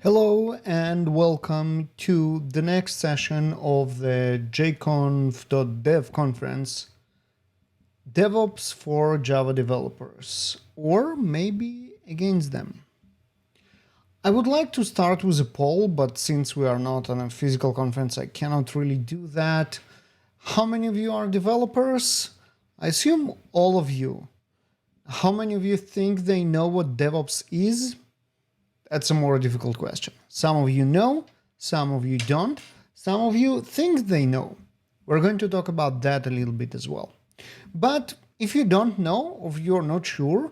Hello and welcome to the next session of the jconf.dev conference, DevOps for Java developers, or maybe against them. I would like to start with a poll, but since we are not on a physical conference, I cannot really do that. How many of you are developers? I assume all of you. How many of you think they know what DevOps is? That's a more difficult question. Some of you know, some of you don't, some of you think they know. We're going to talk about that a little bit as well. But if you don't know or if you're not sure,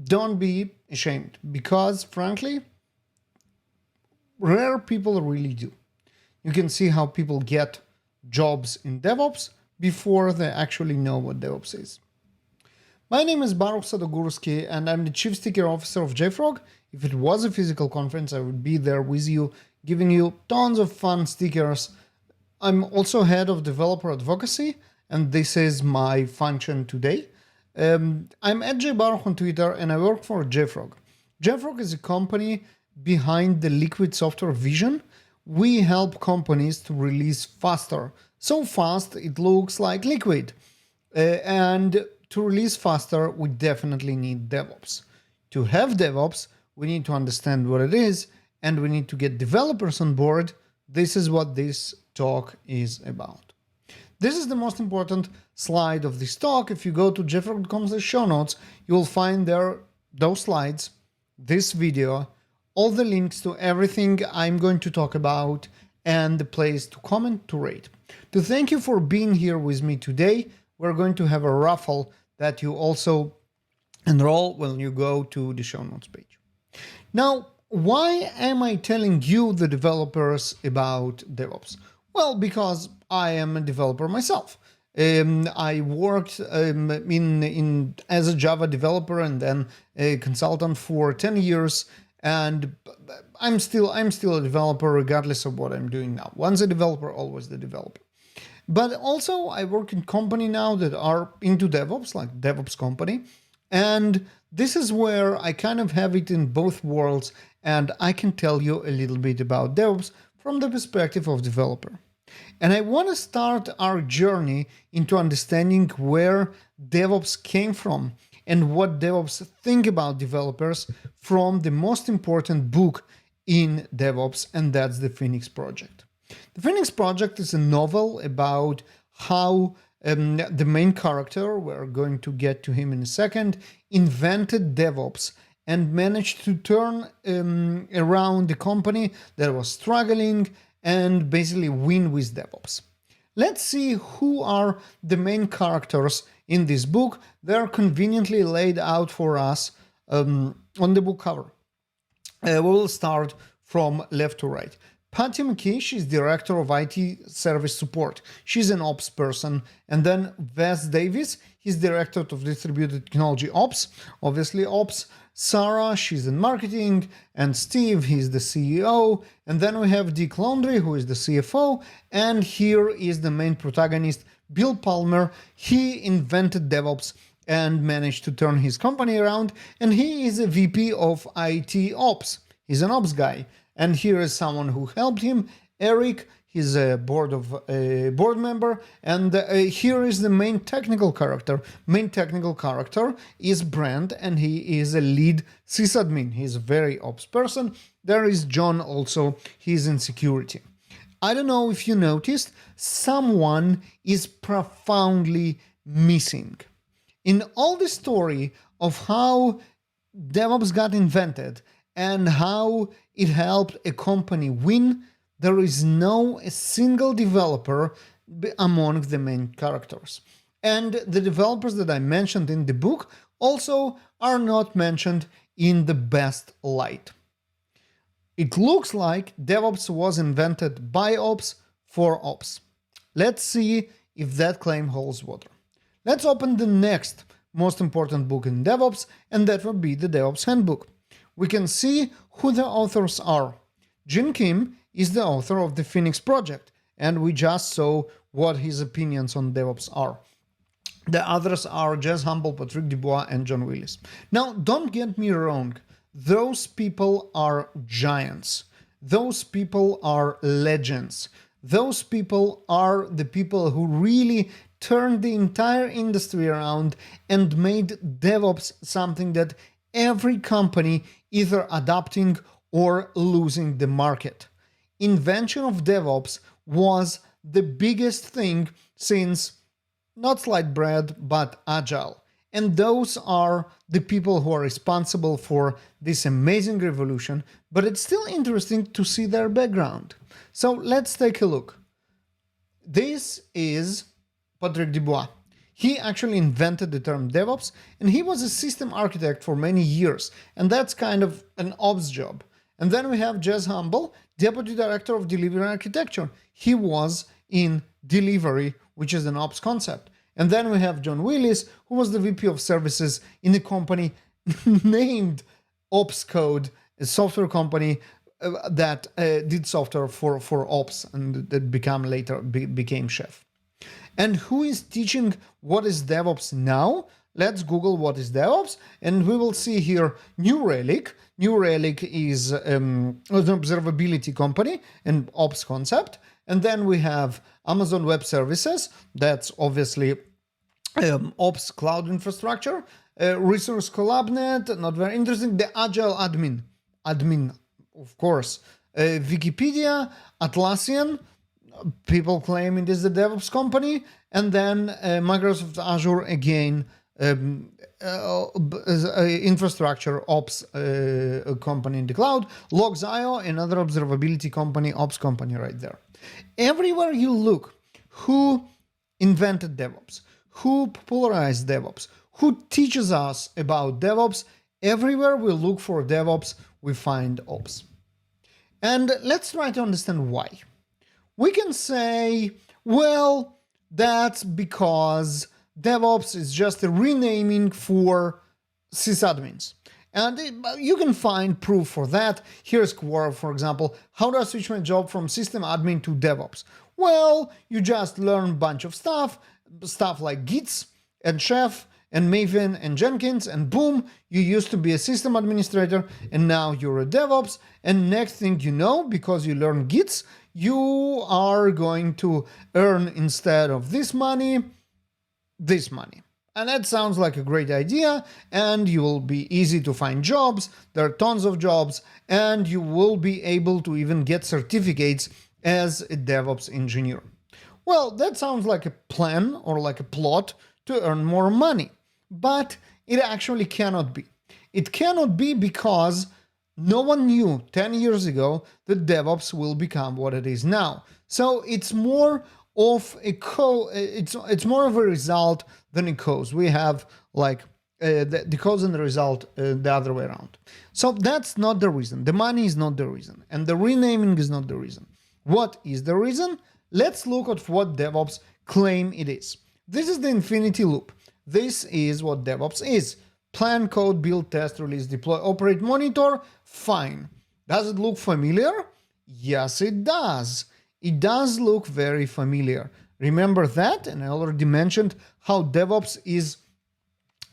don't be ashamed because frankly, rare people really do. You can see how people get jobs in DevOps before they actually know what DevOps is. My name is Baruch Sadogursky and I'm the Chief Sticker Officer of JFrog. If it was a physical conference, I would be there with you, giving you tons of fun stickers. I'm also Head of Developer Advocacy, and this is my function today. I'm at JBaruch on Twitter, and I work for JFrog. JFrog is a company behind the Liquid software vision. We help companies to release faster. So fast, it looks like Liquid. And to release faster, we definitely need DevOps. To have DevOps, we need to understand what it is, and we need to get developers on board. This is what this talk is about. This is the most important slide of this talk. If you go to jfrog.com show notes, you will find there those slides, this video, all the links to everything I'm going to talk about, and the place to comment, to rate. To thank you for being here with me today, we're going to have a raffle that you also enroll when you go to the show notes page. Now, why am I telling you, the developers, about DevOps? Well, because I am a developer myself. I worked as a Java developer and then a consultant for 10 years, and I'm still a developer regardless of what I'm doing now. Once a developer, always the developer. But also, I work in company now that are into DevOps, like DevOps company, and this is where I kind of have it in both worlds, and I can tell you a little bit about DevOps from the perspective of developer. And I want to start our journey into understanding where DevOps came from and what DevOps think about developers from the most important book in DevOps, and that's the Phoenix Project. The Phoenix Project is a novel about how the main character, we're going to get to him in a second, invented DevOps and managed to turn around the company that was struggling and basically win with DevOps. Let's see who are the main characters in this book. They're conveniently laid out for us on the book cover. We will start from left to right. Patty McKee, she's director of IT service support. She's an ops person. And then Wes Davis, he's director of distributed technology ops, obviously ops. Sarah, she's in marketing. And Steve, he's the CEO. And then we have Dick Laundrie, who is the CFO. And here is the main protagonist, Bill Palmer. He invented DevOps and managed to turn his company around. And he is a VP of IT ops. He's an ops guy. And here is someone who helped him, Eric. He's a board member. And here is the main technical character. Main technical character is Brent, and he is a lead sysadmin. He's a very ops person. There is John also. He's in security. I don't know if you noticed, someone is profoundly missing. In all the story of how DevOps got invented and how it helped a company win, there is no a single developer among the main characters. And the developers that I mentioned in the book also are not mentioned in the best light. It looks like DevOps was invented by ops for ops. Let's see if that claim holds water. Let's open the next most important book in DevOps, and that would be the Devops Handbook. We can see who the authors are. Jin Kim is the author of the Phoenix Project, and we just saw what his opinions on DevOps are. The others are Jez Humble, Patrick Dubois, and John Willis. Now, don't get me wrong. those people are giants. Those people are legends. Those people are the people who really turned the entire industry around and made DevOps something that every company either adopting or losing the market. Invention of DevOps was the biggest thing since not sliced bread, but agile. And those are the people who are responsible for this amazing revolution, but it's still interesting to see their background. So let's take a look. This is Patrick Dubois. He actually invented the term DevOps, and he was a system architect for many years, and that's kind of an ops job. And then we have Jez Humble, Deputy Director of Delivery Architecture. He was in delivery, which is an ops concept. And then we have John Willis, who was the VP of Services in a company named OpsCode, a software company that did software for ops and that became chef. And who is teaching what is DevOps now? Let's Google what is DevOps, and we will see here New Relic. New Relic is an observability company, an ops concept. And then we have Amazon Web Services. That's obviously ops cloud infrastructure. Resource CollabNet, not very interesting. The Agile Admin, of course. Wikipedia, Atlassian, people claim it is the DevOps company. And then Microsoft Azure, again, infrastructure ops company in the cloud. Logs.io, another observability company, ops company right there. Everywhere you look, who invented DevOps, who popularized DevOps, who teaches us about DevOps, everywhere we look for DevOps, we find ops. And let's try to understand why. We can say, well, that's because DevOps is just a renaming for sysadmins. And you can find proof for that. Here's Quora, for example. How do I switch my job from system admin to DevOps? Well, you just learn a bunch of stuff like Gits and Chef and Maven and Jenkins, and boom, you used to be a system administrator and now you're a DevOps. And next thing you know, because you learn Gits, you are going to earn, instead of this money. And that sounds like a great idea, and you will be easy to find jobs. There are tons of jobs, and you will be able to even get certificates as a DevOps engineer. Well, that sounds like a plan or like a plot to earn more money, but it actually cannot be. It cannot be because no one knew 10 years ago that DevOps will become what it is now. So it's more of it's more of a result than a cause. We have like the cause and the result the other way around. So that's not the reason. The money is not the reason, and the renaming is not the reason. What is the reason? Let's look at what DevOps claim it is. This is the infinity loop. This is what DevOps is. Plan, code, build, test, release, deploy, operate, monitor. Fine. Does it look familiar? Yes, it does. It does look very familiar. Remember that? And I already mentioned how DevOps is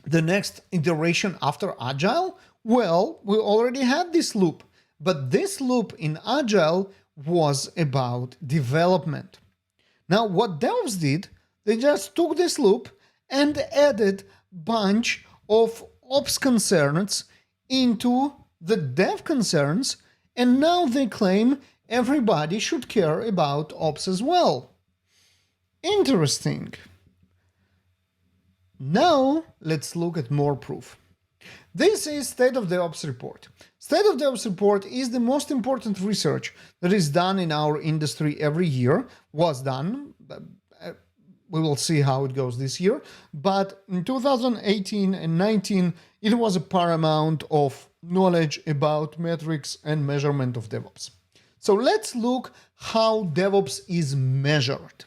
the next iteration after Agile. Well, we already had this loop, but this loop in Agile was about development. Now, what DevOps did, they just took this loop and added bunch of ops concerns into the dev concerns, and now they claim everybody should care about ops as well. Interesting. Now, let's look at more proof. This is State of DevOps Report. State of DevOps Report is the most important research that is done in our industry every year, was done. We will see how it goes this year. But in 2018 and 19, it was a paramount of knowledge about metrics and measurement of DevOps. So let's look how DevOps is measured.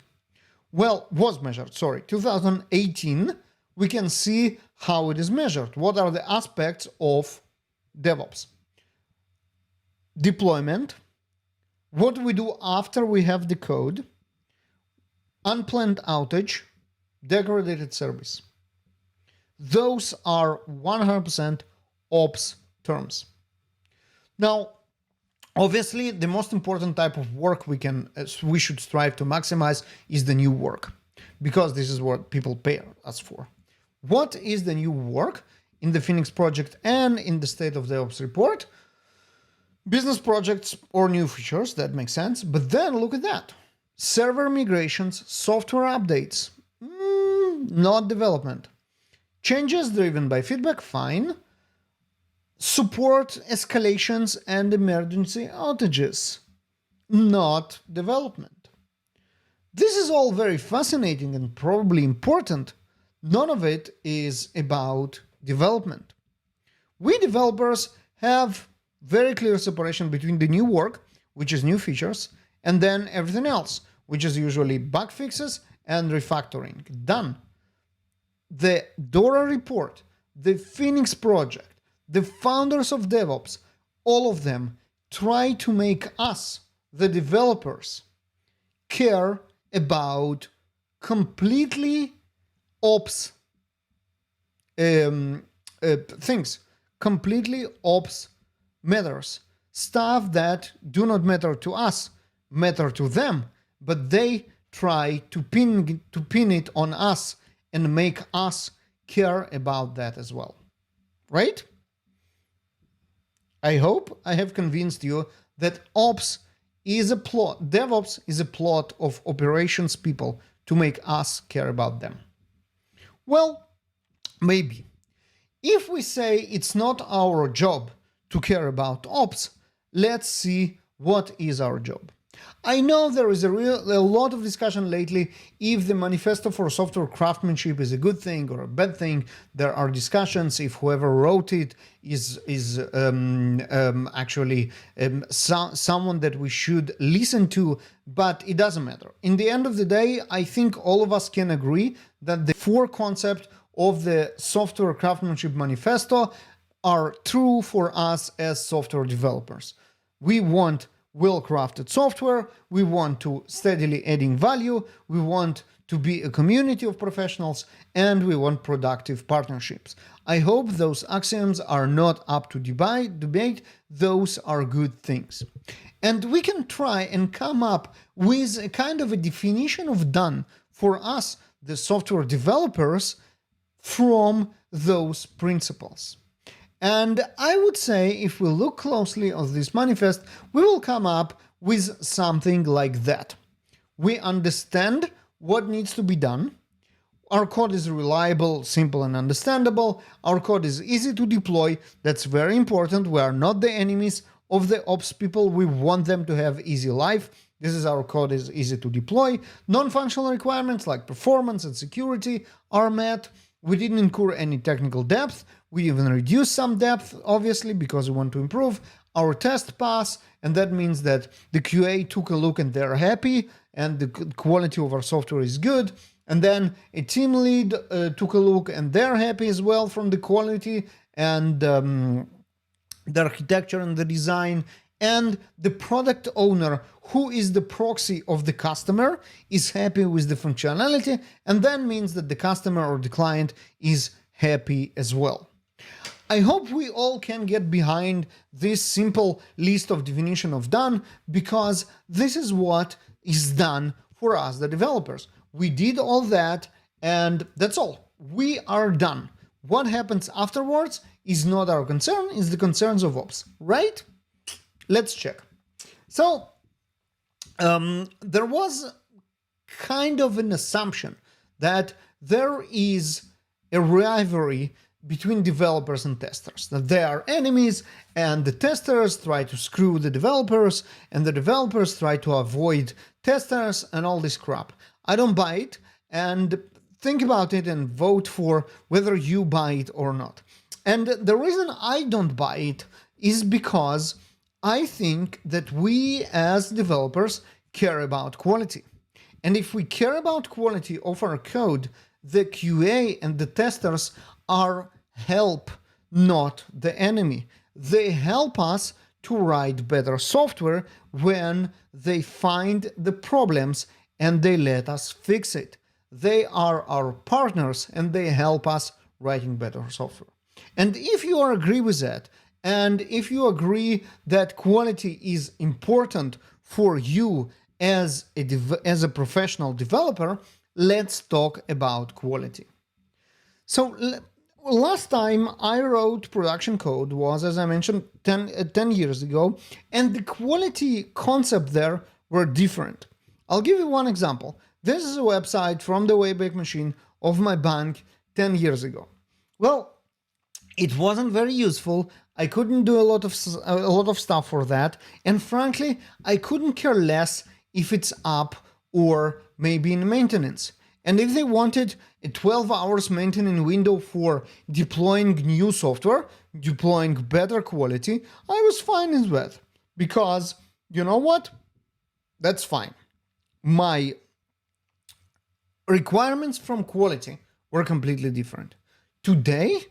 Well, was measured, sorry. 2018, we can see how it is measured. What are the aspects of DevOps? Deployment. What do we do after we have the code? Unplanned outage, degraded service. Those are 100% ops terms. Now, obviously, the most important type of work we should strive to maximize is the new work, because this is what people pay us for. What is the new work in the Phoenix project and in the State of DevOps report? Business projects or new features, that makes sense. But then look at that. Server migrations, software updates, not development. Changes driven by feedback, fine. Support escalations and emergency outages, not development. This is all very fascinating and probably important. None of it is about development. We developers have very clear separation between the new work, which is new features, and then everything else, which is usually bug fixes and refactoring. Done. The DORA report, the Phoenix project, the founders of DevOps, all of them try to make us, the developers, care about completely ops things, completely ops matters, stuff that do not matter to us, matter to them, but they try to pin it on us and make us care about that as well, right? I hope I have convinced you that ops is a plot, DevOps is a plot of operations people to make us care about them. Well, maybe. If we say it's not our job to care about ops, let's see what is our job. I know there is a lot of discussion lately if the manifesto for software craftsmanship is a good thing or a bad thing. There are discussions if whoever wrote it is actually someone that we should listen to, but it doesn't matter. In the end of the day, I think all of us can agree that the four concepts of the software craftsmanship manifesto are true for us as software developers. We want well-crafted software, we want to steadily adding value, we want to be a community of professionals, and we want productive partnerships. I hope those axioms are not up to debate, those are good things. And we can try and come up with a kind of a definition of done for us, the software developers, from those principles. And I would say if we look closely at this manifest, we will come up with something like that. We understand what needs to be done. Our code is reliable, simple, and understandable. Our code is easy to deploy. That's very important. We are not the enemies of the ops people. We want them to have easy life. This is our code is easy to deploy. Non-functional requirements like performance and security are met. We didn't incur any technical depth. We even reduced some depth, obviously, because we want to improve our test pass. And that means that the QA took a look and they're happy and the quality of our software is good. And then a team lead took a look and they're happy as well from the quality and the architecture and the design. And the product owner, who is the proxy of the customer, is happy with the functionality, and that means that the customer or the client is happy as well. I hope we all can get behind this simple list of definition of done, because this is what is done for us, the developers. We did all that, and that's all. We are done. What happens afterwards is not our concern, it's the concerns of ops, right? Let's check. So there was kind of an assumption that there is a rivalry between developers and testers, that they are enemies and the testers try to screw the developers and the developers try to avoid testers and all this crap. I don't buy it, and think about it and vote for whether you buy it or not. And the reason I don't buy it is because I think that we as developers care about quality. And if we care about quality of our code, the QA and the testers are help, not the enemy. They help us to write better software when they find the problems and they let us fix it. They are our partners and they help us writing better software. And if you agree with that, And if you agree that quality is important for you as a professional developer, let's talk about quality. So last time I wrote production code was, as I mentioned, 10 years ago, and the quality concept there were different. I'll give you one example. This is a website from the Wayback Machine of my bank 10 years ago. Well, it wasn't very useful. I couldn't do a lot of stuff for that. And frankly, I couldn't care less if it's up or maybe in maintenance. And if they wanted a 12 hours maintenance window for deploying new software, deploying better quality, I was fine with that. Because, you know what? That's fine. My requirements from quality were completely different. Today,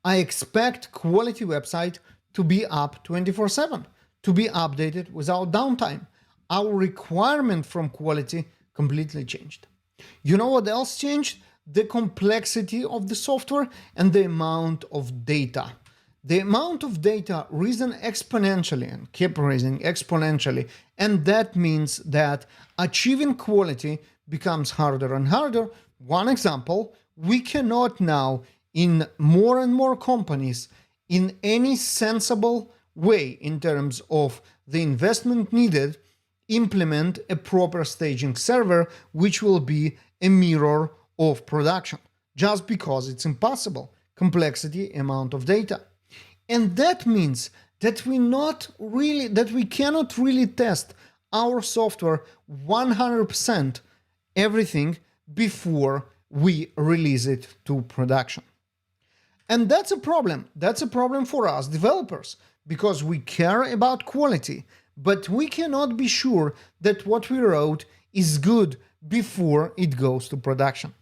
I expect quality website to be up 24/7, to be updated without downtime. Our requirement from quality completely changed. You know what else changed? The complexity of the software and the amount of data. The amount of data risen exponentially and kept rising exponentially. And that means that achieving quality becomes harder and harder. One example, we cannot now, in more and more companies, in any sensible way in terms of the investment needed, implement a proper staging server, which will be a mirror of production, just because it's impossible. Complexity, amount of data. And that means that we cannot really test our software 100% everything before we release it to production. And that's a problem. That's a problem for us developers, because we care about quality, but we cannot be sure that what we wrote is good before it goes to production.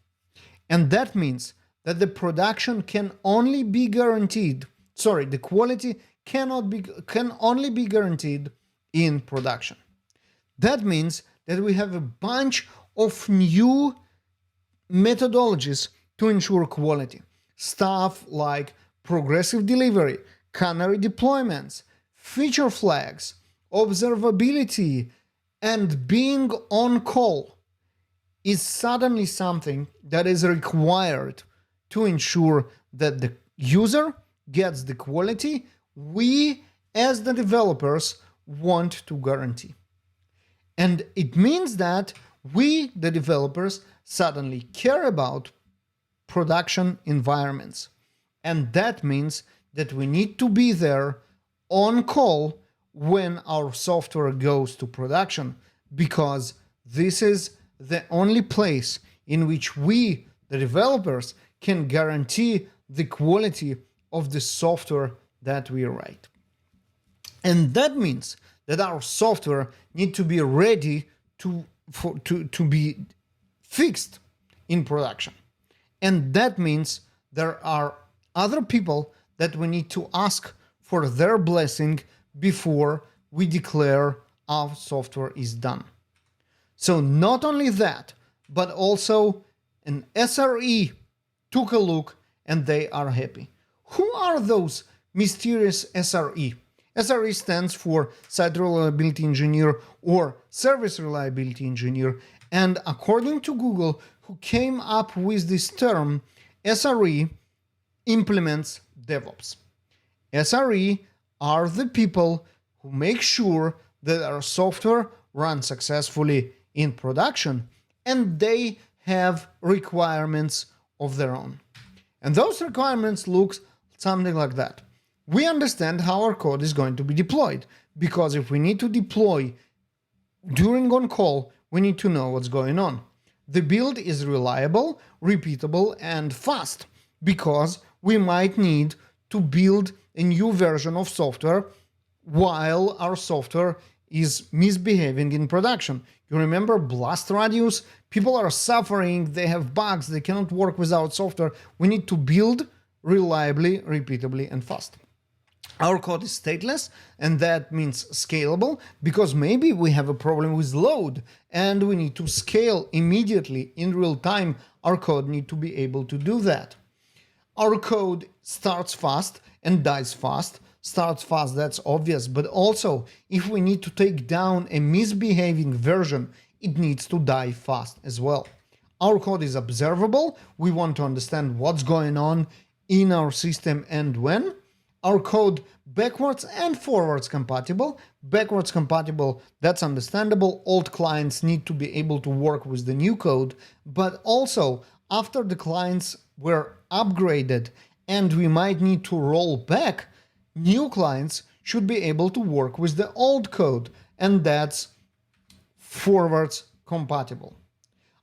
And that means that the production can only be guaranteed, the quality can only be guaranteed in production. That means that we have a bunch of new methodologies to ensure quality. Stuff like progressive delivery, canary deployments, feature flags, observability, and being on call is suddenly something that is required to ensure that the user gets the quality we as the developers want to guarantee. And it means that we, the developers, suddenly care about production environments. And that means that we need to be there on call when our software goes to production, because this is the only place in which we, the developers, can guarantee the quality of the software that we write. And that means that our software needs to be ready to be fixed in production. And that means there are other people that we need to ask for their blessing before we declare our software is done. So not only that, but also an SRE took a look and they are happy. Who are those mysterious SRE? SRE stands for Site Reliability Engineer or Service Reliability Engineer. And according to Google, who came up with this term, SRE implements DevOps. SRE are the people who make sure that our software runs successfully in production, and they have requirements of their own. And those requirements look something like that. We understand how our code is going to be deployed, because if we need to deploy during on-call, we need to know what's going on. The build is reliable, repeatable, and fast, because we might need to build a new version of software while our software is misbehaving in production. You remember blast radius? People are suffering, they have bugs, they cannot work without software. We need to build reliably, repeatably, and fast. Our code is stateless, and that means scalable, because maybe we have a problem with load and we need to scale immediately in real time. Our code needs to be able to do that. Our code starts fast and dies fast, starts fast, that's obvious, but also if we need to take down a misbehaving version, it needs to die fast as well. Our code is observable. We want to understand what's going on in our system and when. Our code backwards and forwards compatible. Backwards compatible, that's understandable. Old clients need to be able to work with the new code, but also after the clients were upgraded and we might need to roll back, new clients should be able to work with the old code, and that's forwards compatible.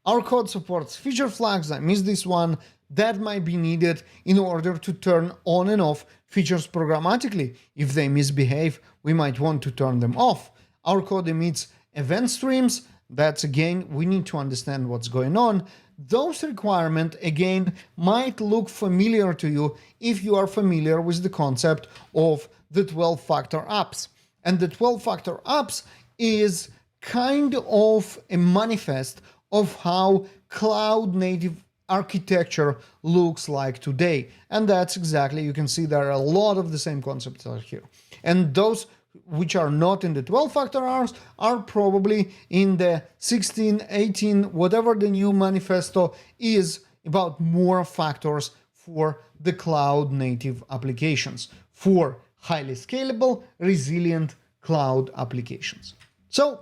Our code supports feature flags. I missed this one. That might be needed in order to turn on and off features programmatically. If they misbehave, we might want to turn them off. Our code emits event streams. That's again, we need to understand what's going on. Those requirements, again, might look familiar to you if you are familiar with the concept of the 12-factor apps. And the 12-factor apps is kind of a manifest of how cloud-native architecture looks like today. And that's exactly, you can see there are a lot of the same concepts are here. And those which are not in the 12-factor apps are probably in the 16, 18, whatever the new manifesto is about more factors for the cloud-native applications, for highly scalable, resilient cloud applications. So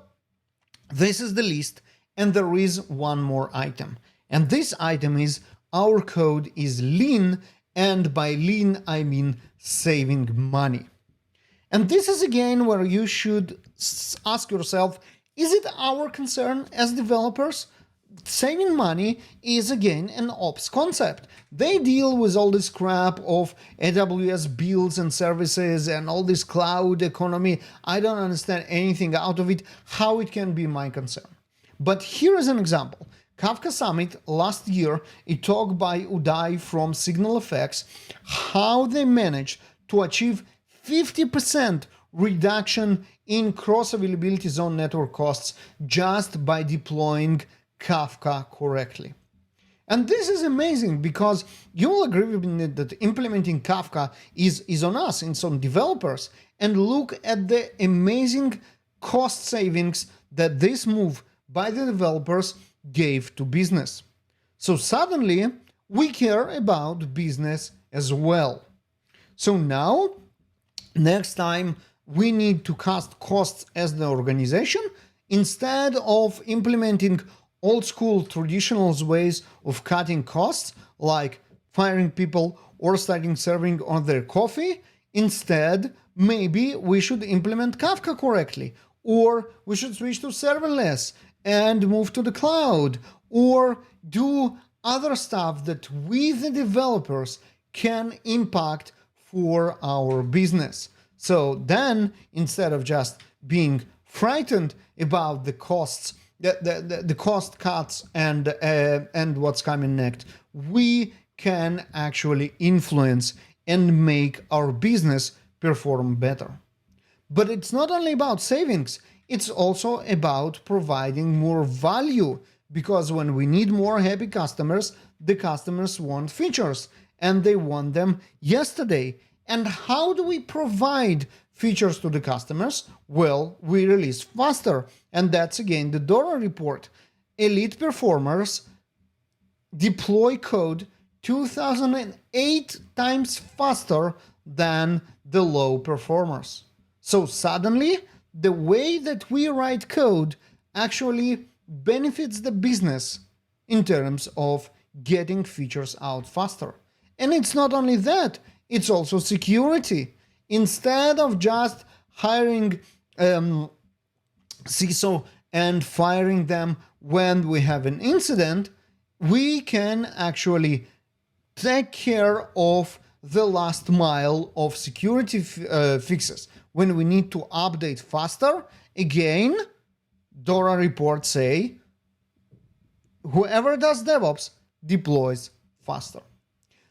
this is the list, and there is one more item. And this item is our code is lean, and by lean I mean saving money. And this is again where you should ask yourself, is it our concern as developers? Saving money is again an ops concept. They deal with all this crap of AWS builds and services and all this cloud economy. I don't understand anything out of it, how it can be my concern. But here is an example. Kafka Summit last year, a talk by Uday from SignalFX, how they managed to achieve 50% reduction in cross-availability zone network costs just by deploying Kafka correctly. And this is amazing because you'll agree with me that implementing Kafka is on us, it's on developers. And look at the amazing cost savings that this move by the developers gave to business. So suddenly we care about business as well. So now, next time we need to cut costs as the organization, instead of implementing old school traditional ways of cutting costs, like firing people or starting serving on their coffee, instead, maybe we should implement Kafka correctly, or we should switch to serverless and move to the cloud, or do other stuff that we, the developers, can impact for our business. So then, instead of just being frightened about the costs, the cost cuts and what's coming next, we can actually influence and make our business perform better. But it's not only about savings, it's also about providing more value, because when we need more happy customers, the customers want features and they want them yesterday. And how do we provide features to the customers? Well, we release faster. And that's again the Dora report. Elite performers deploy code 2008 times faster than the low performers. So suddenly, the way that we write code actually benefits the business in terms of getting features out faster. And it's not only that, it's also security. Instead of just hiring CISO and firing them when we have an incident, we can actually take care of the last mile of security fixes. When we need to update faster, again, Dora reports say, whoever does DevOps deploys faster.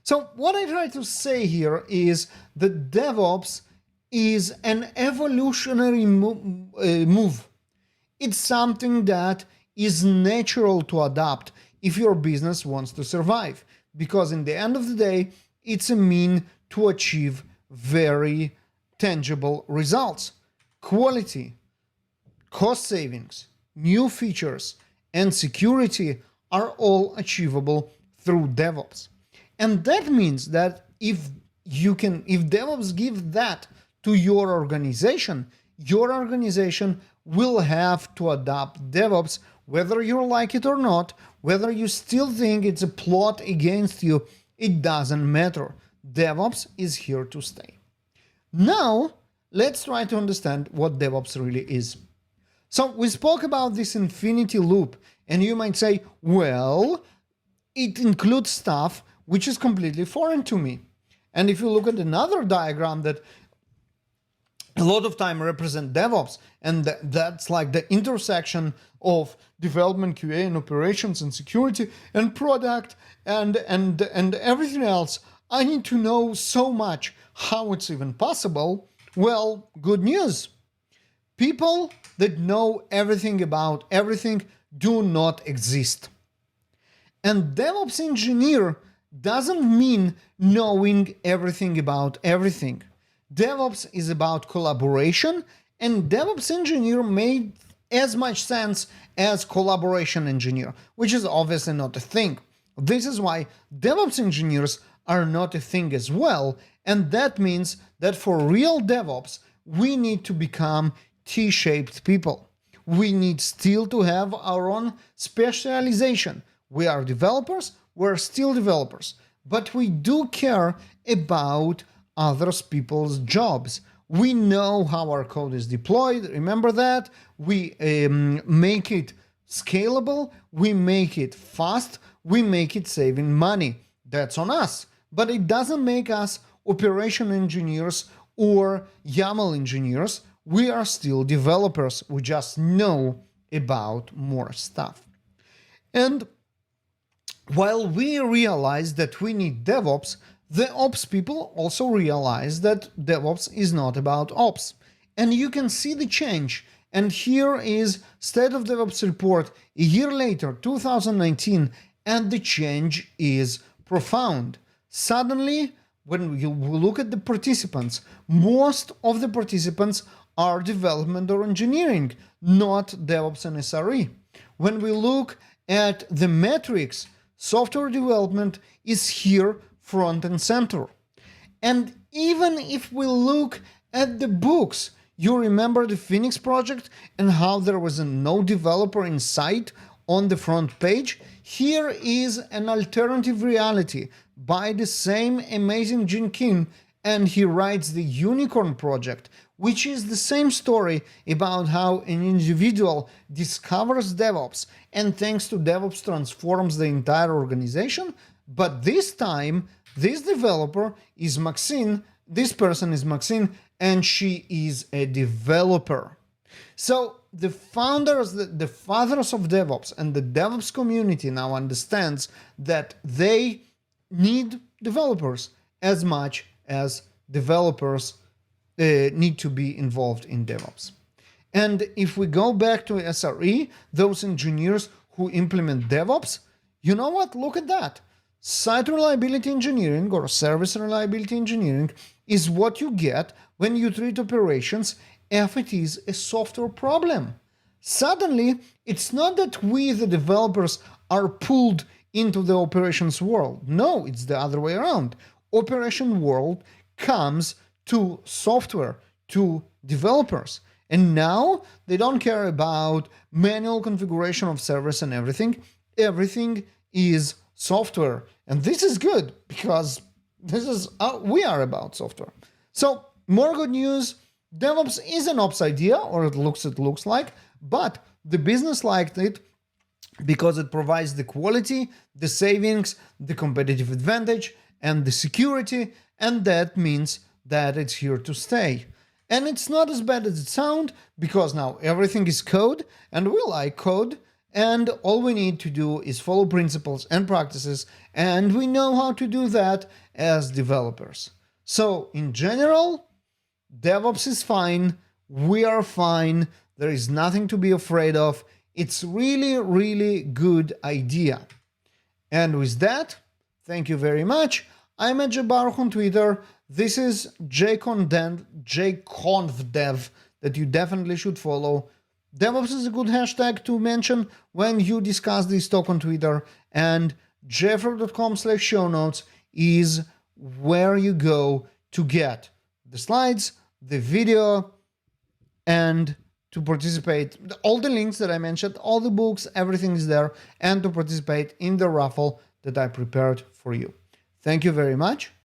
So what I try to say here is that DevOps is an evolutionary move. It's something that is natural to adopt if your business wants to survive, because in the end of the day, it's a mean to achieve very tangible results. Quality, cost savings, new features, and security are all achievable through DevOps. And that means that if DevOps give that to your organization will have to adopt DevOps, whether you like it or not, whether you still think it's a plot against you, it doesn't matter. DevOps is here to stay. Now, let's try to understand what DevOps really is. So we spoke about this infinity loop, and you might say, well, it includes stuff which is completely foreign to me. And if you look at another diagram that a lot of time represent DevOps, and that's like the intersection of development, QA, and operations, and security, and product, and everything else, I need to know so much how it's even possible. Well, good news. People that know everything about everything do not exist. And DevOps engineer doesn't mean knowing everything about everything. DevOps is about collaboration, and DevOps engineer made as much sense as collaboration engineer, which is obviously not a thing. This is why DevOps engineers are not a thing as well, and that means that for real DevOps, we need to become T-shaped people. We need still to have our own specialization. We are developers, we're still developers, but we do care about other people's jobs. We know how our code is deployed, remember that? We make it scalable, we make it fast, we make it saving money. That's on us. But it doesn't make us operation engineers or YAML engineers. We are still developers. We just know about more stuff. And while we realize that we need DevOps, the ops people also realize that DevOps is not about ops. And you can see the change. And here is State of DevOps report a year later, 2019, and the change is profound. Suddenly, when you look at the participants, most of the participants are development or engineering, not DevOps and SRE. When we look at the metrics, software development is here front and center. And even if we look at the books, you remember the Phoenix project and how there was no developer in sight on the front page? Here is an alternative reality by the same amazing Gene Kim, and he writes the Unicorn project, which is the same story about how an individual discovers DevOps and thanks to DevOps transforms the entire organization. But this time, this developer is Maxine, this person is Maxine, and she is a developer. So the founders, the fathers of DevOps and the DevOps community now understands that they need developers as much as developers need to be involved in DevOps. And if we go back to SRE, those engineers who implement DevOps, you know what? Look at that. Site reliability engineering or service reliability engineering is what you get when you treat operations if it is a software problem. Suddenly, it's not that we, the developers, are pulled into the operations world. No, it's the other way around. Operation world comes to software, to developers. And now they don't care about manual configuration of servers and everything. Everything is software. And this is good because this is we are about software. So more good news. DevOps is an ops idea, or it looks like, but the business liked it because it provides the quality, the savings, the competitive advantage, and the security, and that means that it's here to stay. And it's not as bad as it sounds, because now everything is code, and we like code, and all we need to do is follow principles and practices, and we know how to do that as developers. So in general, DevOps is fine, we are fine, there is nothing to be afraid of. It's really, really good idea. And with that, thank you very much. I'm at JBaruch on Twitter. This is jconf.dev that you definitely should follow. DevOps is a good hashtag to mention when you discuss this talk on Twitter, and jfrog.com/show notes is where you go to get the slides, the video, and to participate. All the links that I mentioned, all the books, everything is there, and to participate in the raffle that I prepared for you. Thank you very much.